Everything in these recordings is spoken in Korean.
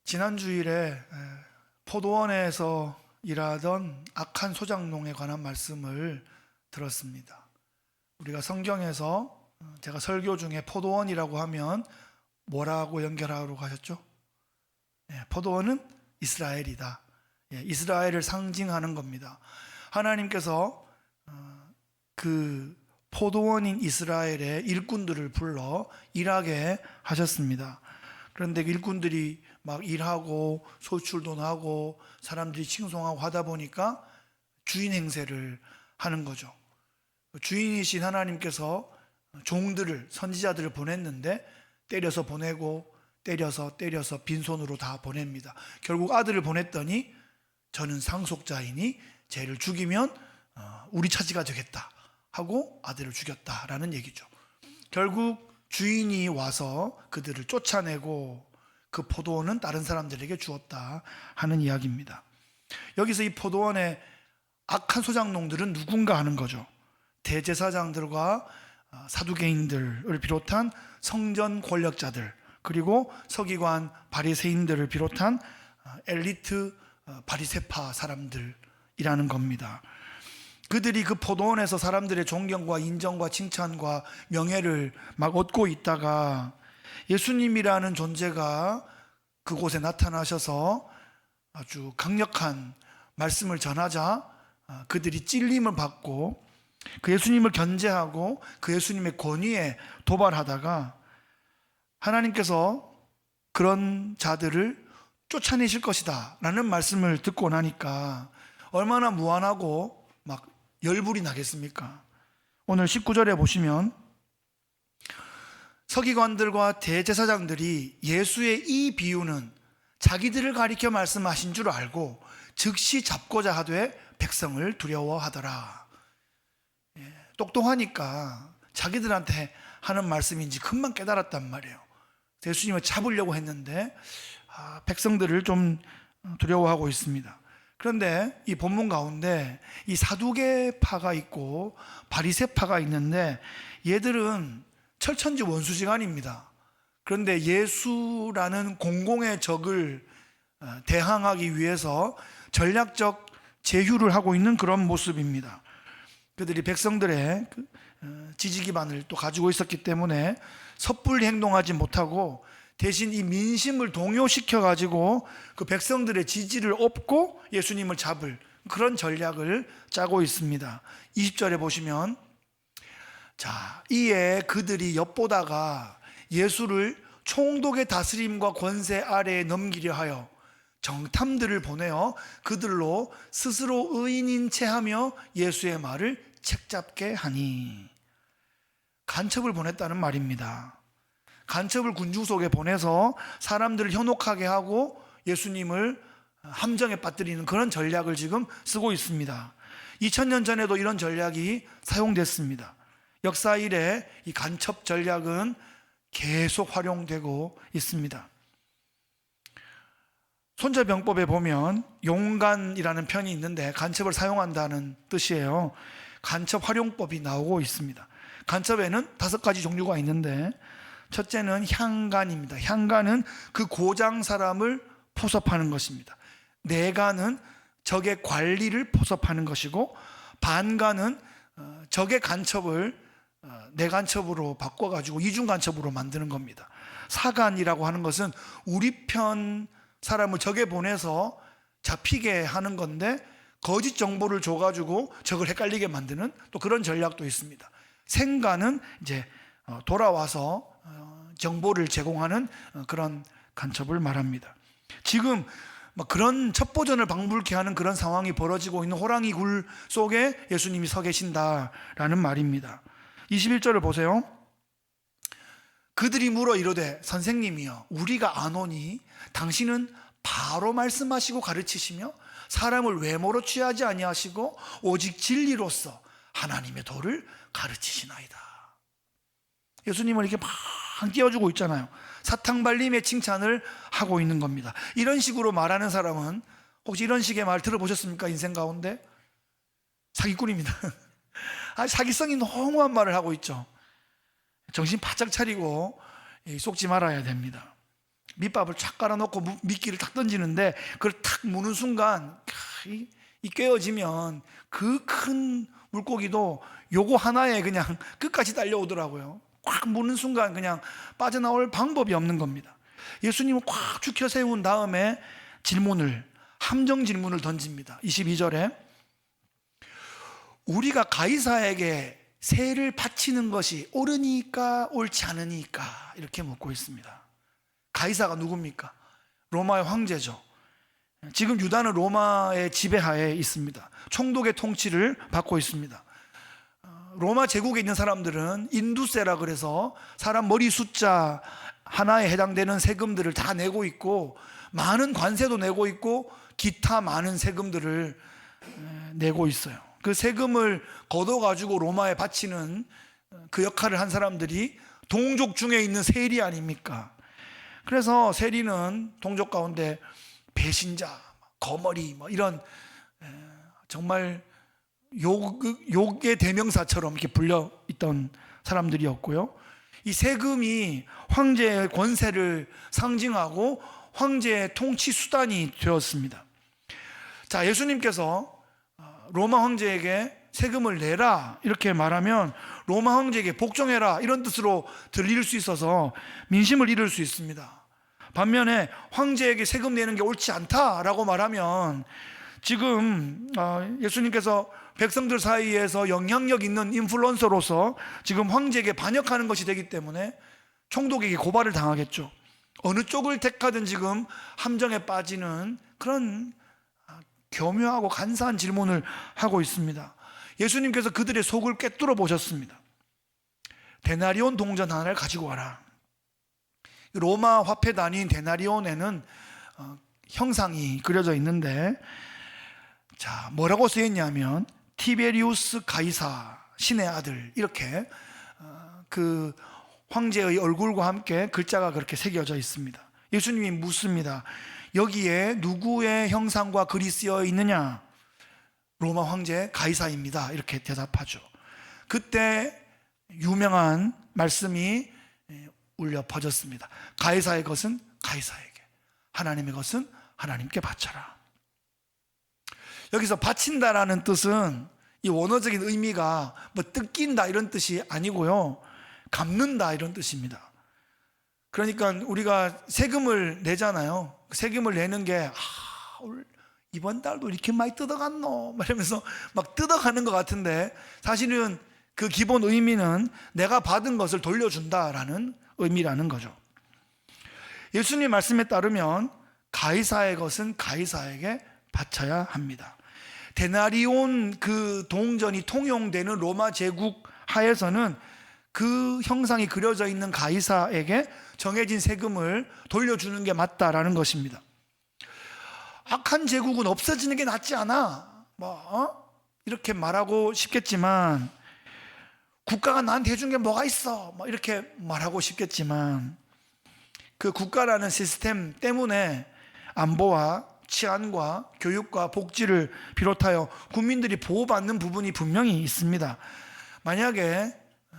지난 주일에 포도원에서 일하던 악한 소장농에 관한 말씀을 들었습니다. 우리가 성경에서 제가 설교 중에 포도원이라고 하면 뭐라고 연결하라고 하셨죠? 포도원은 이스라엘이다. 이스라엘을 상징하는 겁니다. 하나님께서 그 포도원인 이스라엘의 일꾼들을 불러 일하게 하셨습니다. 그런데 일꾼들이 막 일하고 소출도 나고 사람들이 칭송하고 하다 보니까 주인 행세를 하는 거죠. 주인이신 하나님께서 종들을, 선지자들을 보냈는데 때려서 보내고 때려서 빈손으로 다 보냅니다. 결국 아들을 보냈더니 저는 상속자이니 쟤를 죽이면 우리 차지가 되겠다 하고 아들을 죽였다라는 얘기죠. 결국 주인이 와서 그들을 쫓아내고 그 포도원은 다른 사람들에게 주었다 하는 이야기입니다. 여기서 이 포도원의 악한 소장농들은 누군가 하는 거죠. 대제사장들과 사두개인들을 비롯한 성전 권력자들, 그리고 서기관 바리새인들을 비롯한 엘리트 바리새파 사람들이라는 겁니다. 그들이 그 포도원에서 사람들의 존경과 인정과 칭찬과 명예를 막 얻고 있다가 예수님이라는 존재가 그곳에 나타나셔서 아주 강력한 말씀을 전하자 그들이 찔림을 받고 그 예수님을 견제하고 그 예수님의 권위에 도발하다가 하나님께서 그런 자들을 쫓아내실 것이다 라는 말씀을 듣고 나니까 얼마나 무안하고 막 열불이 나겠습니까? 오늘 19절에 보시면 서기관들과 대제사장들이 예수의 이 비유는 자기들을 가리켜 말씀하신 줄 알고 즉시 잡고자 하되 백성을 두려워하더라. 똑똑하니까 자기들한테 하는 말씀인지 금방 깨달았단 말이에요. 예수님을 잡으려고 했는데 백성들을 좀 두려워하고 있습니다. 그런데 이 본문 가운데 이 사두개파가 있고 바리새파가 있는데 얘들은 철천지 원수지간입니다. 그런데 예수라는 공공의 적을 대항하기 위해서 전략적 제휴를 하고 있는 그런 모습입니다. 그들이 백성들의 지지 기반을 또 가지고 있었기 때문에 섣불리 행동하지 못하고 대신 이 민심을 동요시켜 가지고 그 백성들의 지지를 얻고 예수님을 잡을 그런 전략을 짜고 있습니다. 20절에 보시면 이에 그들이 엿보다가 예수를 총독의 다스림과 권세 아래에 넘기려 하여 정탐들을 보내어 그들로 스스로 의인인 체하며 예수의 말을 책잡게 하니, 간첩을 보냈다는 말입니다. 간첩을 군중 속에 보내서 사람들을 현혹하게 하고 예수님을 함정에 빠뜨리는 그런 전략을 지금 쓰고 있습니다. 2000년 전에도 이런 전략이 사용됐습니다. 역사 이래 이 간첩 전략은 계속 활용되고 있습니다. 손자병법에 보면 용간이라는 편이 있는데 간첩을 사용한다는 뜻이에요. 간첩 활용법이 나오고 있습니다. 간첩에는 5가지 종류가 있는데 첫째는 향간입니다. 향간은 그 고장 사람을 포섭하는 것입니다. 내간은 적의 관리를 포섭하는 것이고, 반간은 적의 간첩을 내 간첩으로 바꿔가지고 이중 간첩으로 만드는 겁니다. 사간이라고 하는 것은 우리 편 사람을 적에 보내서 잡히게 하는 건데 거짓 정보를 줘가지고 적을 헷갈리게 만드는 또 그런 전략도 있습니다. 생간은 이제 돌아와서 정보를 제공하는 그런 간첩을 말합니다. 지금 그런 첩보전을 방불케 하는 그런 상황이 벌어지고 있는 호랑이 굴 속에 예수님이 서 계신다라는 말입니다. 21절을 보세요. 그들이 물어 이르되 선생님이여 우리가 아노니 당신은 바로 말씀하시고 가르치시며 사람을 외모로 취하지 아니하시고 오직 진리로서 하나님의 도를 가르치시나이다. 예수님을 이렇게 막 띄워주고 있잖아요. 사탕발림의 칭찬을 하고 있는 겁니다. 이런 식으로 말하는 사람은 혹시 이런 식의 말 들어보셨습니까? 인생 가운데 사기꾼입니다. 사기성이 너무한 말을 하고 있죠. 정신 바짝 차리고 속지 말아야 됩니다. 밑밥을 쫙 깔아놓고 미끼를 탁 던지는데 그걸 탁 무는 순간 이 꿰어지면 그 큰 물고기도 요거 하나에 그냥 끝까지 달려오더라고요. 꽉 무는 순간 그냥 빠져나올 방법이 없는 겁니다. 예수님은 꽉 죽여 세운 다음에 함정 질문을 던집니다. 22절에 우리가 가이사에게 세를 바치는 것이 옳으니까 옳지 않으니까 이렇게 묻고 있습니다. 가이사가 누굽니까? 로마의 황제죠. 지금 유다는 로마의 지배하에 있습니다. 총독의 통치를 받고 있습니다. 로마 제국에 있는 사람들은 인두세라 그래서 사람 머리 숫자 하나에 해당되는 세금들을 다 내고 있고 많은 관세도 내고 있고 기타 많은 세금들을 내고 있어요. 그 세금을 걷어가지고 로마에 바치는 그 역할을 한 사람들이 동족 중에 있는 세리 아닙니까? 그래서 세리는 동족 가운데 배신자, 거머리 이런 정말 욕의 대명사처럼 이렇게 불려 있던 사람들이었고요. 이 세금이 황제의 권세를 상징하고 황제의 통치 수단이 되었습니다. 자, 예수님께서 로마 황제에게 세금을 내라 이렇게 말하면 로마 황제에게 복종해라 이런 뜻으로 들릴 수 있어서 민심을 잃을 수 있습니다. 반면에 황제에게 세금 내는 게 옳지 않다라고 말하면 지금 예수님께서 백성들 사이에서 영향력 있는 인플루언서로서 지금 황제에게 반역하는 것이 되기 때문에 총독에게 고발을 당하겠죠. 어느 쪽을 택하든 지금 함정에 빠지는 그런 교묘하고 간사한 질문을 하고 있습니다. 예수님께서 그들의 속을 꿰뚫어 보셨습니다. 데나리온 동전 하나를 가지고 와라. 로마 화폐 단위인 데나리온에는 형상이 그려져 있는데, 자, 뭐라고 쓰였냐면 티베리우스 가이사 신의 아들, 이렇게 그 황제의 얼굴과 함께 글자가 그렇게 새겨져 있습니다. 예수님이 묻습니다. 여기에 누구의 형상과 글이 쓰여 있느냐? 로마 황제 가이사입니다. 이렇게 대답하죠. 그때 유명한 말씀이 울려 퍼졌습니다. 가이사의 것은 가이사에게, 하나님의 것은 하나님께 바쳐라. 여기서 바친다라는 뜻은 이 원어적인 의미가 뭐 뜯긴다 이런 뜻이 아니고요, 갚는다 이런 뜻입니다. 그러니까 우리가 세금을 내잖아요. 세금을 내는 게 이번 달도 이렇게 많이 뜯어갔노 이러면서 막 뜯어가는 것 같은데, 사실은 그 기본 의미는 내가 받은 것을 돌려준다라는 의미라는 거죠. 예수님 말씀에 따르면 가이사의 것은 가이사에게 바쳐야 합니다. 데나리온 그 동전이 통용되는 로마 제국 하에서는 그 형상이 그려져 있는 가이사에게 정해진 세금을 돌려주는 게 맞다라는 것입니다. 악한 제국은 없어지는 게 낫지 않아? 이렇게 말하고 싶겠지만, 국가가 나한테 해준 게 뭐가 있어? 이렇게 말하고 싶겠지만, 그 국가라는 시스템 때문에 안보와 치안과 교육과 복지를 비롯하여 국민들이 보호받는 부분이 분명히 있습니다. 만약에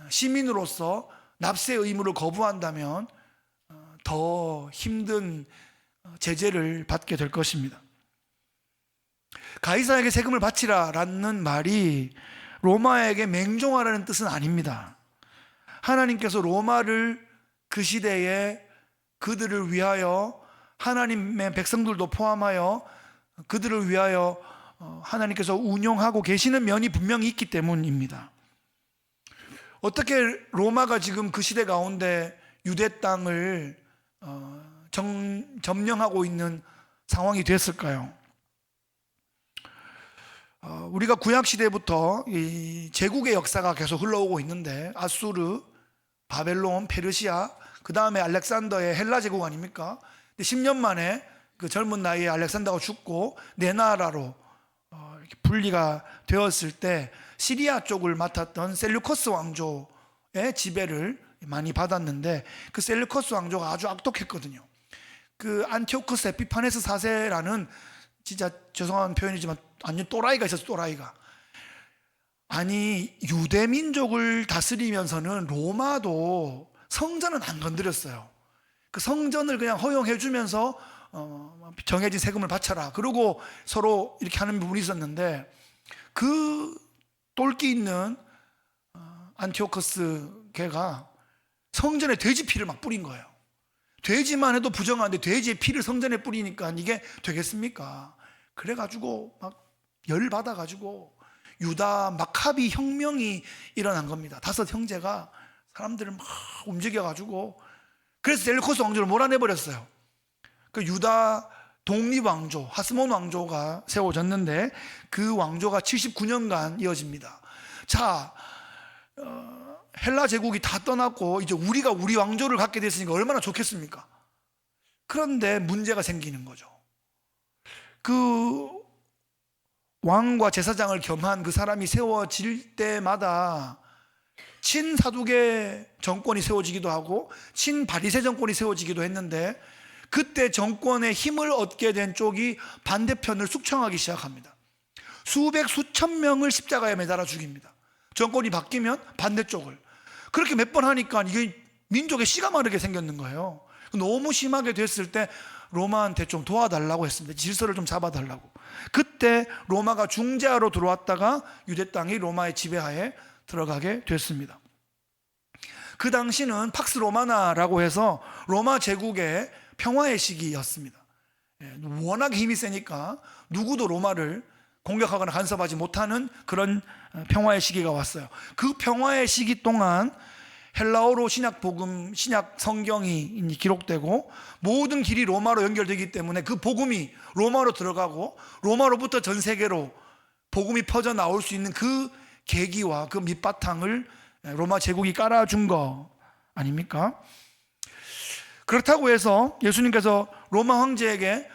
시민으로서 납세 의무를 거부한다면 더 힘든 제재를 받게 될 것입니다. 가이사에게 세금을 바치라라는 말이 로마에게 맹종하라는 뜻은 아닙니다. 하나님께서 로마를 그 시대에 그들을 위하여, 하나님의 백성들도 포함하여 그들을 위하여 하나님께서 운용하고 계시는 면이 분명히 있기 때문입니다. 어떻게 로마가 지금 그 시대 가운데 유대 땅을 점령하고 있는 상황이 됐을까요? 우리가 구약시대부터 이 제국의 역사가 계속 흘러오고 있는데, 아수르, 바벨론, 페르시아, 그 다음에 알렉산더의 헬라 제국 아닙니까? 10년 만에 그 젊은 나이에 알렉산더가 죽고 네 나라로 이렇게 분리가 되었을 때 시리아 쪽을 맡았던 셀루커스 왕조의 지배를 많이 받았는데, 그 셀루커스 왕조가 아주 악독했거든요. 그 안티오쿠스 에피파네스 4세라는, 진짜 죄송한 표현이지만 완전 또라이가 있었어요. 또라이가. 아니, 유대 민족을 다스리면서는 로마도 성전은 안 건드렸어요. 그 성전을 그냥 허용해 주면서 정해진 세금을 바쳐라, 그러고 서로 이렇게 하는 부분이 있었는데, 그 똘끼 있는 안티오커스 걔가 성전에 돼지 피를 막 뿌린 거예요. 돼지만 해도 부정한데 돼지의 피를 성전에 뿌리니까 이게 되겠습니까? 그래가지고 막 열받아가지고 유다 마카비 혁명이 일어난 겁니다. 5 형제가 사람들을 막 움직여가지고, 그래서 셀루코스 왕조를 몰아내버렸어요. 그 유다 독립왕조, 하스몬 왕조가 세워졌는데 그 왕조가 79년간 이어집니다. 자, 헬라 제국이 다 떠났고 이제 우리가 우리 왕조를 갖게 됐으니까 얼마나 좋겠습니까? 그런데 문제가 생기는 거죠. 그 왕과 제사장을 겸한 그 사람이 세워질 때마다 친사두개 정권이 세워지기도 하고 친바리새 정권이 세워지기도 했는데, 그때 정권의 힘을 얻게 된 쪽이 반대편을 숙청하기 시작합니다. 수백 수천 명을 십자가에 매달아 죽입니다. 정권이 바뀌면 반대쪽을. 그렇게 몇 번 하니까 이게 민족의 씨가 마르게 생겼는 거예요. 너무 심하게 됐을 때 로마한테 좀 도와달라고 했습니다. 질서를 좀 잡아달라고. 그때 로마가 중재하러 들어왔다가 유대 땅이 로마의 지배하에 들어가게 됐습니다. 그 당시는 팍스 로마나라고 해서 로마 제국의 평화의 시기였습니다. 워낙 힘이 세니까 누구도 로마를 공격하거나 간섭하지 못하는 그런 평화의 시기가 왔어요. 그 평화의 시기 동안 헬라어로 신약 복음, 신약 성경이 기록되고 모든 길이 로마로 연결되기 때문에 그 복음이 로마로 들어가고 로마로부터 전 세계로 복음이 퍼져 나올 수 있는 그 계기와 그 밑바탕을 로마 제국이 깔아준 거 아닙니까? 그렇다고 해서 예수님께서 로마 황제에게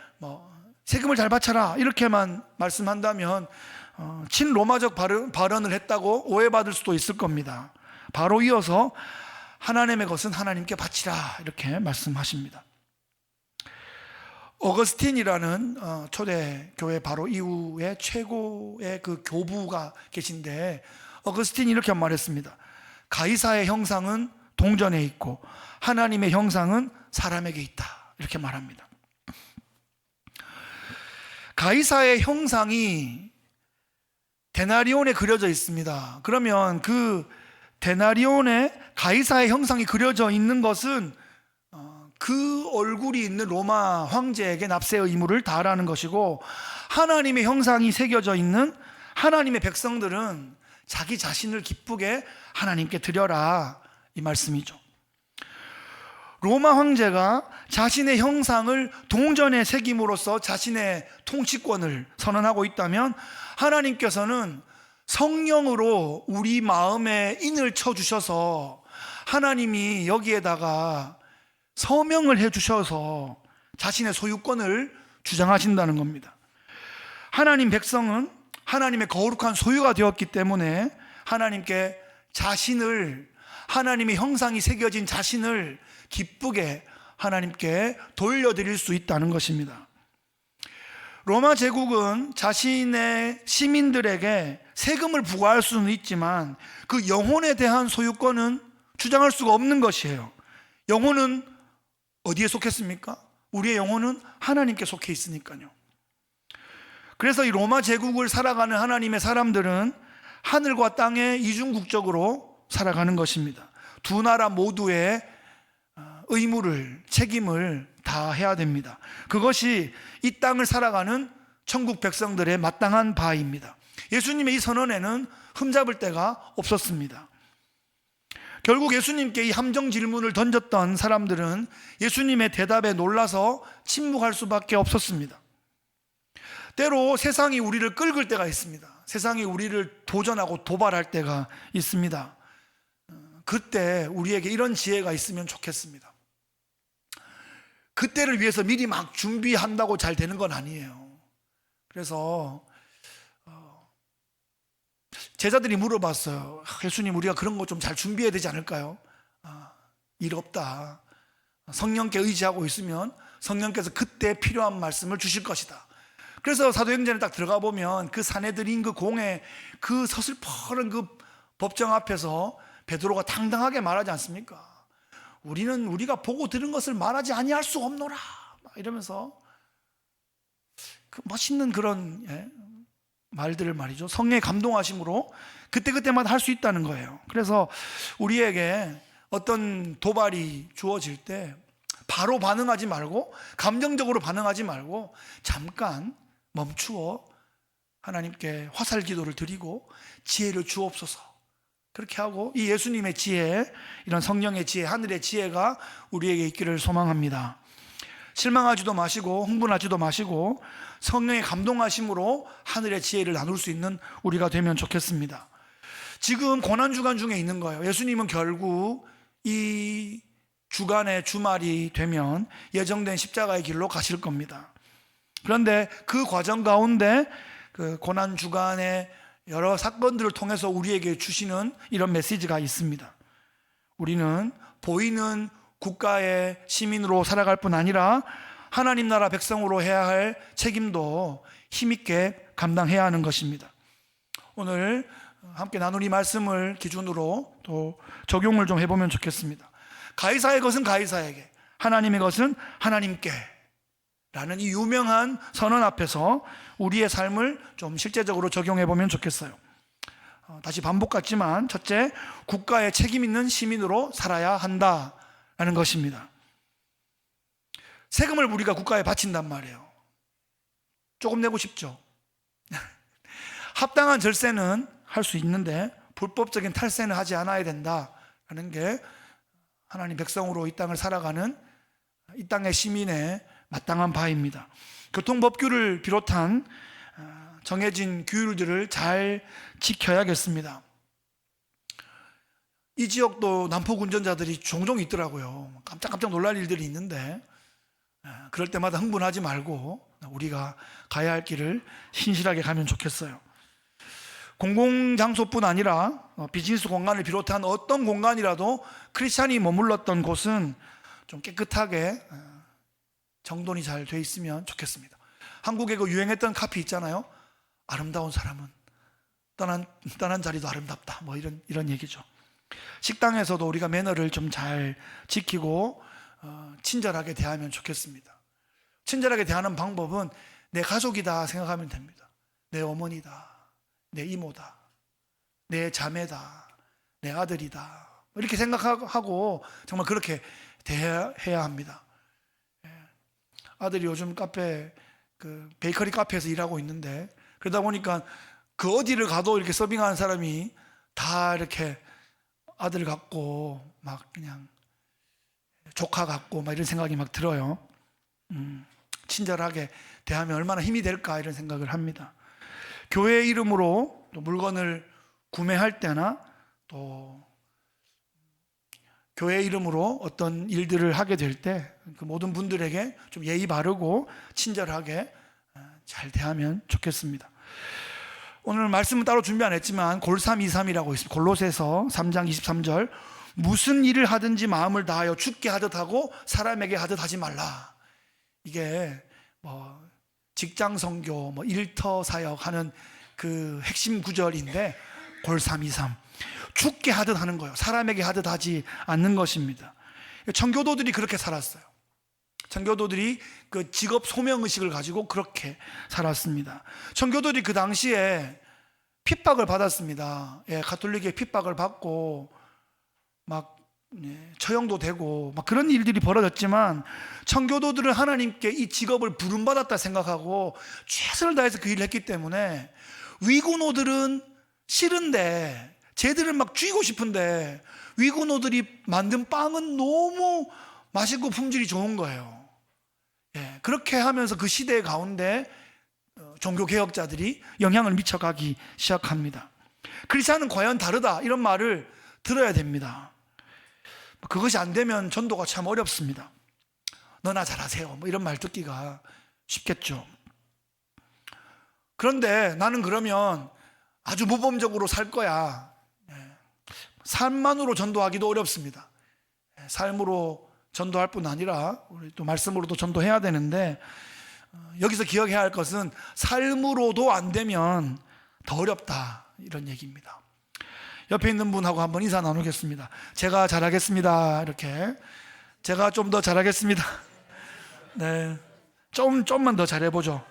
세금을 잘 바쳐라 이렇게만 말씀한다면 친로마적 발언을 했다고 오해받을 수도 있을 겁니다. 바로 이어서 하나님의 것은 하나님께 바치라 이렇게 말씀하십니다. 어거스틴이라는 초대교회 바로 이후에 최고의 그 교부가 계신데, 어거스틴이 이렇게 말했습니다. 가이사의 형상은 동전에 있고 하나님의 형상은 사람에게 있다 이렇게 말합니다. 가이사의 형상이 데나리온에 그려져 있습니다. 그러면 그 데나리온에 가이사의 형상이 그려져 있는 것은 그 얼굴이 있는 로마 황제에게 납세의 의무를 다하라는 것이고, 하나님의 형상이 새겨져 있는 하나님의 백성들은 자기 자신을 기쁘게 하나님께 드려라 이 말씀이죠. 로마 황제가 자신의 형상을 동전에 새김으로써 자신의 통치권을 선언하고 있다면, 하나님께서는 성령으로 우리 마음에 인을 쳐주셔서 하나님이 여기에다가 서명을 해주셔서 자신의 소유권을 주장하신다는 겁니다. 하나님 백성은 하나님의 거룩한 소유가 되었기 때문에 하나님께 자신을, 하나님의 형상이 새겨진 자신을 기쁘게 하나님께 돌려드릴 수 있다는 것입니다. 로마 제국은 자신의 시민들에게 세금을 부과할 수는 있지만 그 영혼에 대한 소유권은 주장할 수가 없는 것이에요. 영혼은 어디에 속했습니까? 우리의 영혼은 하나님께 속해 있으니까요. 그래서 이 로마 제국을 살아가는 하나님의 사람들은 하늘과 땅의 이중국적으로 살아가는 것입니다. 두 나라 모두의 의무를, 책임을 다 해야 됩니다. 그것이 이 땅을 살아가는 천국 백성들의 마땅한 바입니다. 예수님의 이 선언에는 흠잡을 데가 없었습니다. 결국 예수님께 이 함정 질문을 던졌던 사람들은 예수님의 대답에 놀라서 침묵할 수밖에 없었습니다. 때로 세상이 우리를 끌을 때가 있습니다. 세상이 우리를 도전하고 도발할 때가 있습니다. 그때 우리에게 이런 지혜가 있으면 좋겠습니다. 그때를 위해서 미리 막 준비한다고 잘 되는 건 아니에요. 그래서 제자들이 물어봤어요. 예수님, 우리가 그런 거 좀 잘 준비해야 되지 않을까요? 일 없다. 성령께 의지하고 있으면 성령께서 그때 필요한 말씀을 주실 것이다. 그래서 사도행전에 딱 들어가 보면 그 사내들인 그 공회, 그 서슬퍼런 그 법정 앞에서 베드로가 당당하게 말하지 않습니까? 우리는 우리가 보고 들은 것을 말하지 아니할 수 없노라 막 이러면서 그 멋있는 그런 말들을 말이죠. 성령의 감동하심으로 그때그때마다 할 수 있다는 거예요. 그래서 우리에게 어떤 도발이 주어질 때 바로 반응하지 말고, 감정적으로 반응하지 말고 잠깐 멈추어 하나님께 화살 기도를 드리고 지혜를 주옵소서, 그렇게 하고 이 예수님의 지혜, 이런 성령의 지혜, 하늘의 지혜가 우리에게 있기를 소망합니다. 실망하지도 마시고 흥분하지도 마시고 성령의 감동하심으로 하늘의 지혜를 나눌 수 있는 우리가 되면 좋겠습니다. 지금 고난주간 중에 있는 거예요. 예수님은 결국 이 주간의 주말이 되면 예정된 십자가의 길로 가실 겁니다. 그런데 그 과정 가운데 그 고난주간의 여러 사건들을 통해서 우리에게 주시는 이런 메시지가 있습니다. 우리는 보이는 국가의 시민으로 살아갈 뿐 아니라 하나님 나라 백성으로 해야 할 책임도 힘있게 감당해야 하는 것입니다. 오늘 함께 나눌 이 말씀을 기준으로 또 적용을 좀 해보면 좋겠습니다. 가이사의 것은 가이사에게, 하나님의 것은 하나님께 라는 이 유명한 선언 앞에서 우리의 삶을 좀 실제적으로 적용해 보면 좋겠어요. 다시 반복 같지만, 첫째, 국가에 책임 있는 시민으로 살아야 한다라는 것입니다. 세금을 우리가 국가에 바친단 말이에요. 조금 내고 싶죠. 합당한 절세는 할 수 있는데 불법적인 탈세는 하지 않아야 된다라는 게 하나님 백성으로 이 땅을 살아가는 이 땅의 시민의 마땅한 바입니다. 교통법규를 비롯한 정해진 규율들을 잘 지켜야겠습니다. 이 지역도 난폭 운전자들이 종종 있더라고요. 깜짝깜짝 놀랄 일들이 있는데 그럴 때마다 흥분하지 말고 우리가 가야 할 길을 신실하게 가면 좋겠어요. 공공장소뿐 아니라 비즈니스 공간을 비롯한 어떤 공간이라도 크리스찬이 머물렀던 곳은 좀 깨끗하게 정돈이 잘 돼 있으면 좋겠습니다. 한국에 그 유행했던 카피 있잖아요. 아름다운 사람은 떠난 자리도 아름답다, 뭐 이런 얘기죠. 식당에서도 우리가 매너를 좀 잘 지키고 친절하게 대하면 좋겠습니다. 친절하게 대하는 방법은 내 가족이다 생각하면 됩니다. 내 어머니다, 내 이모다, 내 자매다, 내 아들이다, 이렇게 생각하고 정말 그렇게 대해야 합니다. 아들이 요즘 카페, 그 베이커리 카페에서 일하고 있는데, 그러다 보니까 그 어디를 가도 이렇게 서빙하는 사람이 다 이렇게 아들 같고 막 그냥 조카 같고 막 이런 생각이 막 들어요. 친절하게 대하면 얼마나 힘이 될까 이런 생각을 합니다. 교회 이름으로 또 물건을 구매할 때나 또 교회 이름으로 어떤 일들을 하게 될 때 그 모든 분들에게 좀 예의 바르고 친절하게 잘 대하면 좋겠습니다. 오늘 말씀은 따로 준비 안 했지만 골323이라고 있습니다. 골로새서 3장 23절, 무슨 일을 하든지 마음을 다하여 주께 하듯 하고 사람에게 하듯 하지 말라. 이게 뭐 직장 선교, 뭐 일터 사역 하는 그 핵심 구절인데, 골323, 주께 하듯 하는 거예요. 사람에게 하듯 하지 않는 것입니다. 청교도들이 그렇게 살았어요. 청교도들이 그 직업 소명의식을 가지고 그렇게 살았습니다. 청교도들이 그 당시에 핍박을 받았습니다. 가톨릭의 핍박을 받고 막 처형도 되고 막 그런 일들이 벌어졌지만, 청교도들은 하나님께 이 직업을 부름받았다 생각하고 최선을 다해서 그 일을 했기 때문에, 위구노들은 싫은데, 쟤들은 막 죽이고 싶은데 위구노들이 만든 빵은 너무 맛있고 품질이 좋은 거예요. 그렇게 하면서 그 시대 가운데 종교개혁자들이 영향을 미쳐가기 시작합니다. 크리스찬은 과연 다르다, 이런 말을 들어야 됩니다. 그것이 안 되면 전도가 참 어렵습니다. 너나 잘하세요, 뭐 이런 말 듣기가 쉽겠죠. 그런데 나는 그러면 아주 모범적으로 살 거야. 삶만으로 전도하기도 어렵습니다. 삶으로 전도할 뿐 아니라 우리 또 말씀으로도 전도해야 되는데, 여기서 기억해야 할 것은 삶으로도 안 되면 더 어렵다, 이런 얘기입니다. 옆에 있는 분하고 한번 인사 나누겠습니다. 제가 잘하겠습니다. 이렇게. 제가 좀 더 잘하겠습니다. 네. 조금만 더 잘해보죠.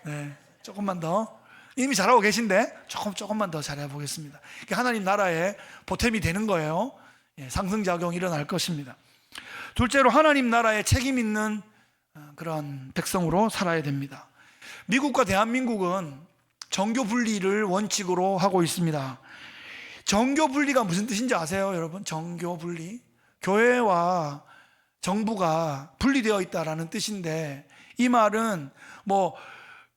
네. 조금만 더. 이미 잘하고 계신데 조금만 더 잘해보겠습니다. 하나님 나라에 보탬이 되는 거예요. 상승작용이 일어날 것입니다. 둘째로 하나님 나라에 책임 있는 그런 백성으로 살아야 됩니다. 미국과 대한민국은 정교 분리를 원칙으로 하고 있습니다. 정교 분리가 무슨 뜻인지 아세요, 여러분? 정교 분리. 교회와 정부가 분리되어 있다라는 뜻인데, 이 말은 뭐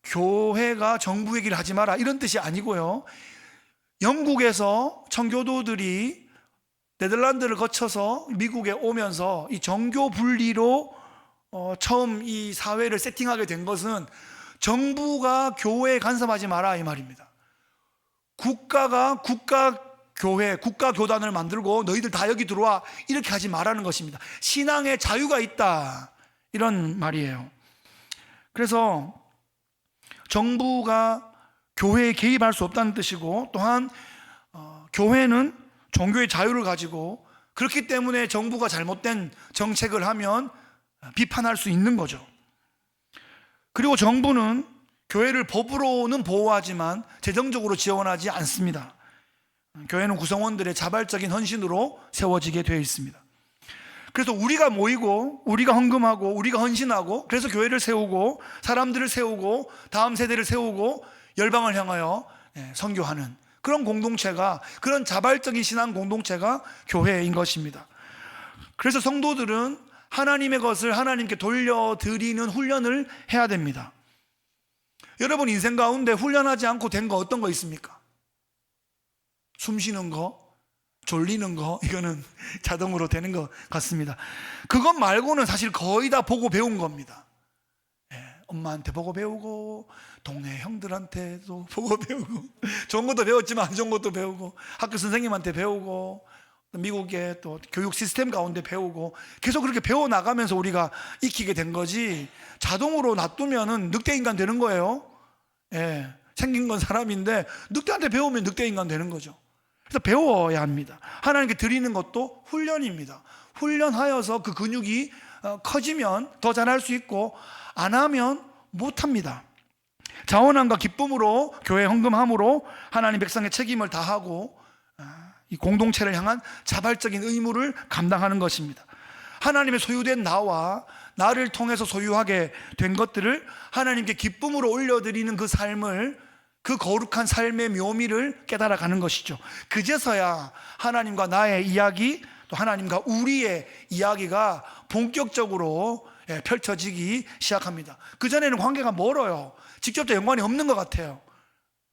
교회가 정부 얘기를 하지 마라 이런 뜻이 아니고요. 영국에서 청교도들이 네덜란드를 거쳐서 미국에 오면서 이 정교 분리로 처음 이 사회를 세팅하게 된 것은 정부가 교회에 간섭하지 마라 이 말입니다. 국가가 국가교회, 국가교단을 만들고 너희들 다 여기 들어와 이렇게 하지 말라는 것입니다. 신앙의 자유가 있다 이런 말이에요. 그래서 정부가 교회에 개입할 수 없다는 뜻이고, 또한 교회는 종교의 자유를 가지고, 그렇기 때문에 정부가 잘못된 정책을 하면 비판할 수 있는 거죠. 그리고 정부는 교회를 법으로는 보호하지만 재정적으로 지원하지 않습니다. 교회는 구성원들의 자발적인 헌신으로 세워지게 되어 있습니다. 그래서 우리가 모이고 우리가 헌금하고 우리가 헌신하고, 그래서 교회를 세우고 사람들을 세우고 다음 세대를 세우고 열방을 향하여 선교하는 그런 공동체가, 그런 자발적인 신앙 공동체가 교회인 것입니다. 그래서 성도들은 하나님의 것을 하나님께 돌려드리는 훈련을 해야 됩니다. 여러분 인생 가운데 훈련하지 않고 된 거 어떤 거 있습니까? 숨 쉬는 거, 졸리는 거, 이거는 자동으로 되는 것 같습니다. 그것 말고는 사실 거의 다 보고 배운 겁니다. 엄마한테 보고 배우고, 동네 형들한테도 보고 배우고, 좋은 것도 배웠지만 안 좋은 것도 배우고, 학교 선생님한테 배우고, 미국의 또 교육 시스템 가운데 배우고, 계속 그렇게 배워나가면서 우리가 익히게 된 거지, 자동으로 놔두면은 늑대인간 되는 거예요. 생긴 건 사람인데 늑대한테 배우면 늑대인간 되는 거죠. 그래서 배워야 합니다. 하나님께 드리는 것도 훈련입니다. 훈련하여서 그 근육이 커지면 더 잘할 수 있고, 안 하면 못합니다. 자원함과 기쁨으로 교회 헌금함으로 하나님 백성의 책임을 다하고 이 공동체를 향한 자발적인 의무를 감당하는 것입니다. 하나님의 소유된 나와 나를 통해서 소유하게 된 것들을 하나님께 기쁨으로 올려드리는 그 삶을, 그 거룩한 삶의 묘미를 깨달아가는 것이죠. 그제서야 하나님과 나의 이야기, 또 하나님과 우리의 이야기가 본격적으로 펼쳐지기 시작합니다. 그전에는 관계가 멀어요. 직접적 연관이 없는 것 같아요.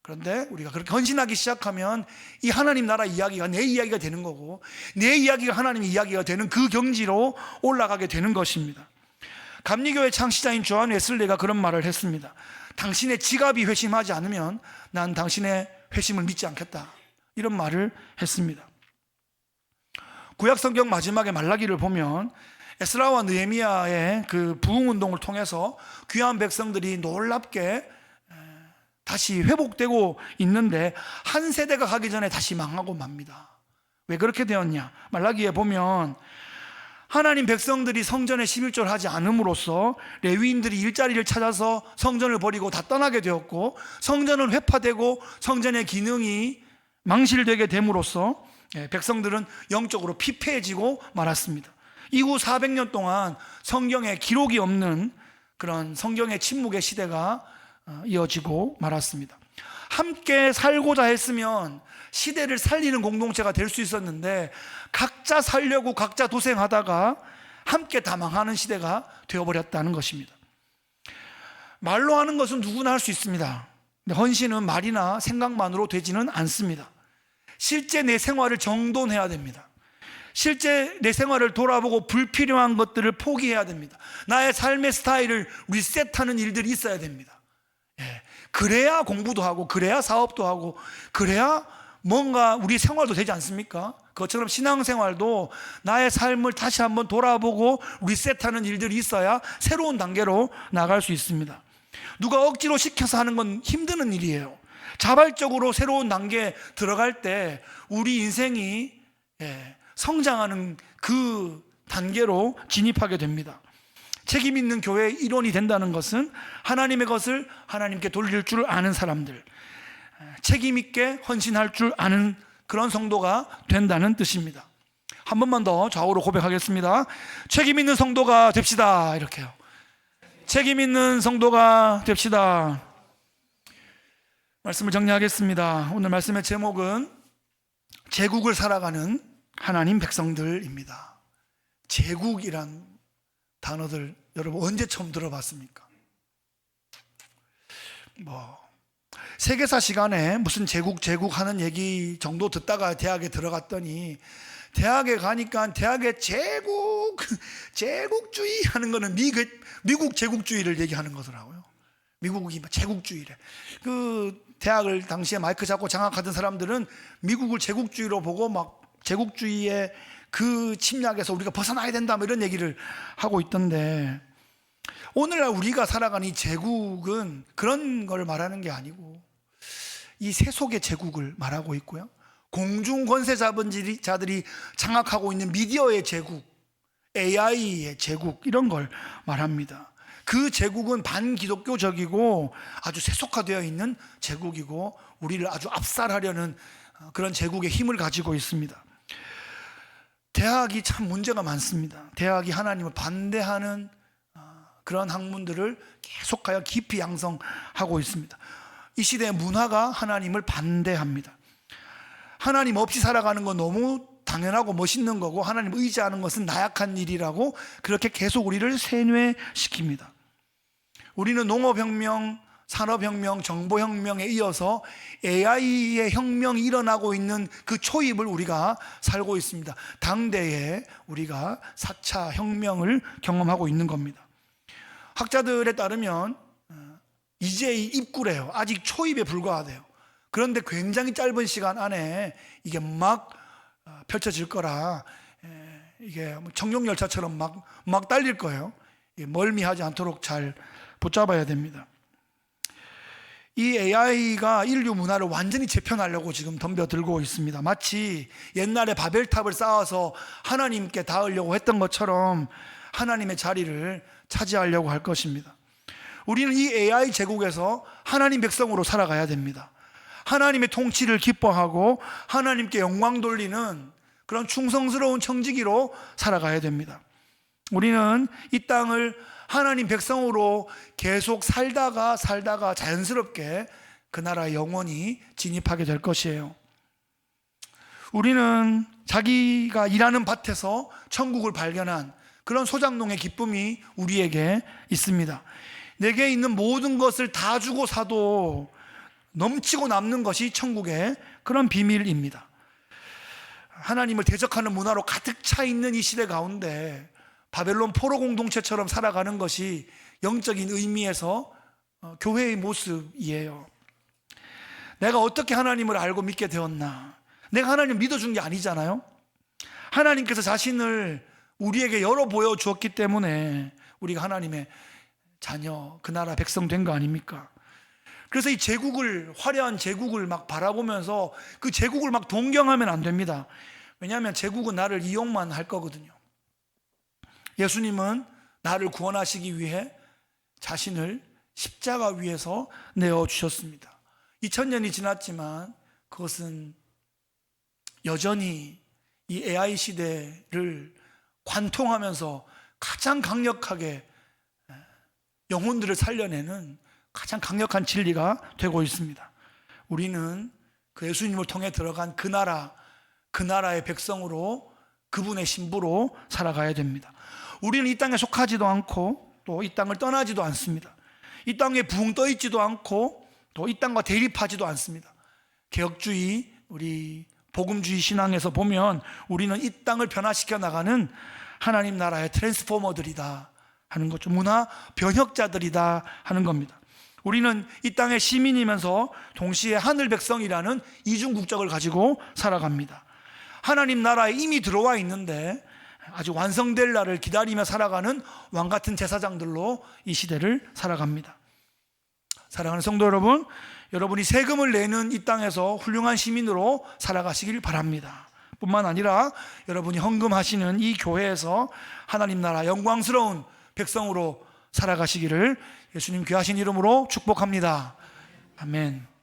그런데 우리가 그렇게 헌신하기 시작하면 이 하나님 나라 이야기가 내 이야기가 되는 거고, 내 이야기가 하나님의 이야기가 되는 그 경지로 올라가게 되는 것입니다. 감리교회 창시자인 조한 웨슬리가 그런 말을 했습니다. 당신의 지갑이 회심하지 않으면 난 당신의 회심을 믿지 않겠다, 이런 말을 했습니다. 구약 성경 마지막에 말라기를 보면 에스라와 느헤미야의 그 부흥운동을 통해서 귀한 백성들이 놀랍게 다시 회복되고 있는데, 한 세대가 가기 전에 다시 망하고 맙니다. 왜 그렇게 되었냐? 말라기에 보면 하나님 백성들이 성전에 11조를 하지 않음으로써 레위인들이 일자리를 찾아서 성전을 버리고 다 떠나게 되었고, 성전은 회파되고 성전의 기능이 망실되게 됨으로써 백성들은 영적으로 피폐해지고 말았습니다. 이후 400년 동안 성경에 기록이 없는 그런 성경의 침묵의 시대가 이어지고 말았습니다. 함께 살고자 했으면 시대를 살리는 공동체가 될 수 있었는데, 각자 살려고 각자 도생하다가 함께 다 망하는 시대가 되어버렸다는 것입니다. 말로 하는 것은 누구나 할 수 있습니다. 근데 헌신은 말이나 생각만으로 되지는 않습니다. 실제 내 생활을 정돈해야 됩니다. 실제 내 생활을 돌아보고 불필요한 것들을 포기해야 됩니다. 나의 삶의 스타일을 리셋하는 일들이 있어야 됩니다. 그래야 공부도 하고, 그래야 사업도 하고, 그래야 뭔가 우리 생활도 되지 않습니까? 그것처럼 신앙생활도 나의 삶을 다시 한번 돌아보고 리셋하는 일들이 있어야 새로운 단계로 나갈 수 있습니다. 누가 억지로 시켜서 하는 건 힘드는 일이에요. 자발적으로 새로운 단계에 들어갈 때 우리 인생이 성장하는 그 단계로 진입하게 됩니다. 책임 있는 교회의 일원이 된다는 것은 하나님의 것을 하나님께 돌릴 줄 아는 사람들, 책임 있게 헌신할 줄 아는 그런 성도가 된다는 뜻입니다. 한 번만 더 좌우로 고백하겠습니다. 책임 있는 성도가 됩시다. 이렇게요. 책임 있는 성도가 됩시다. 말씀을 정리하겠습니다. 오늘 말씀의 제목은 제국을 살아가는 하나님 백성들입니다. 제국이란 단어들 여러분 언제 처음 들어봤습니까? 세계사 시간에 무슨 제국 하는 얘기 정도 듣다가 대학에 들어갔더니 대학에 가니까 대학의 제국주의 하는 거는 미국 제국주의를 얘기하는 거더라고요. 미국이 제국주의래. 그 대학을 당시에 마이크 잡고 장악하던 사람들은 미국을 제국주의로 보고 막 제국주의의 그 침략에서 우리가 벗어나야 된다 뭐 이런 얘기를 하고 있던데, 오늘날 우리가 살아가는 이 제국은 그런 걸 말하는 게 아니고 이 세속의 제국을 말하고 있고요, 공중 권세 자본주의자들이 장악하고 있는 미디어의 제국, AI의 제국, 이런 걸 말합니다. 그 제국은 반기독교적이고 아주 세속화되어 있는 제국이고 우리를 아주 압살하려는 그런 제국의 힘을 가지고 있습니다. 대학이 참 문제가 많습니다. 대학이 하나님을 반대하는 그런 학문들을 계속하여 깊이 양성하고 있습니다. 이 시대의 문화가 하나님을 반대합니다. 하나님 없이 살아가는 건 너무 당연하고 멋있는 거고 하나님 의지하는 것은 나약한 일이라고 그렇게 계속 우리를 세뇌시킵니다. 우리는 농업혁명, 산업혁명, 정보혁명에 이어서 AI의 혁명이 일어나고 있는 그 초입을 우리가 살고 있습니다. 당대에 우리가 4차 혁명을 경험하고 있는 겁니다. 학자들에 따르면 이제 입구래요. 아직 초입에 불과하대요. 그런데 굉장히 짧은 시간 안에 이게 막 펼쳐질 거라, 이게 청룡열차처럼 막 달릴 거예요. 멀미하지 않도록 잘 붙잡아야 됩니다. 이 AI가 인류 문화를 완전히 재편하려고 지금 덤벼들고 있습니다. 마치 옛날에 바벨탑을 쌓아서 하나님께 닿으려고 했던 것처럼 하나님의 자리를 차지하려고 할 것입니다. 우리는 이 AI 제국에서 하나님 백성으로 살아가야 됩니다. 하나님의 통치를 기뻐하고 하나님께 영광 돌리는 그런 충성스러운 청지기로 살아가야 됩니다. 우리는 이 땅을 하나님 백성으로 계속 살다가 자연스럽게 그 나라에 영원히 진입하게 될 것이에요. 우리는 자기가 일하는 밭에서 천국을 발견한 그런 소장농의 기쁨이 우리에게 있습니다. 내게 있는 모든 것을 다 주고 사도 넘치고 남는 것이 천국의 그런 비밀입니다. 하나님을 대적하는 문화로 가득 차 있는 이 시대 가운데 바벨론 포로 공동체처럼 살아가는 것이 영적인 의미에서 교회의 모습이에요. 내가 어떻게 하나님을 알고 믿게 되었나? 내가 하나님을 믿어준 게 아니잖아요. 하나님께서 자신을 우리에게 열어 보여 주었기 때문에 우리가 하나님의 자녀, 그 나라 백성 된 거 아닙니까? 그래서 이 제국을, 화려한 제국을 막 바라보면서 그 제국을 막 동경하면 안 됩니다. 왜냐하면 제국은 나를 이용만 할 거거든요. 예수님은 나를 구원하시기 위해 자신을 십자가 위에서 내어주셨습니다. 2000년이 지났지만 그것은 여전히 이 AI 시대를 관통하면서 가장 강력하게 영혼들을 살려내는 가장 강력한 진리가 되고 있습니다. 우리는 그 예수님을 통해 들어간 그 나라의 백성으로, 그분의 신부로 살아가야 됩니다. 우리는 이 땅에 속하지도 않고 또 이 땅을 떠나지도 않습니다. 이 땅에 붕 떠 있지도 않고 또 이 땅과 대립하지도 않습니다. 개혁주의, 우리 복음주의 신앙에서 보면 우리는 이 땅을 변화시켜 나가는 하나님 나라의 트랜스포머들이다 하는 거죠. 문화 변혁자들이다 하는 겁니다. 우리는 이 땅의 시민이면서 동시에 하늘 백성이라는 이중 국적을 가지고 살아갑니다. 하나님 나라에 이미 들어와 있는데 아직 완성될 날을 기다리며 살아가는 왕같은 제사장들로 이 시대를 살아갑니다. 사랑하는 성도 여러분, 여러분이 세금을 내는 이 땅에서 훌륭한 시민으로 살아가시길 바랍니다. 뿐만 아니라 여러분이 헌금하시는 이 교회에서 하나님 나라 영광스러운 백성으로 살아가시기를 예수님 귀하신 이름으로 축복합니다. 아멘.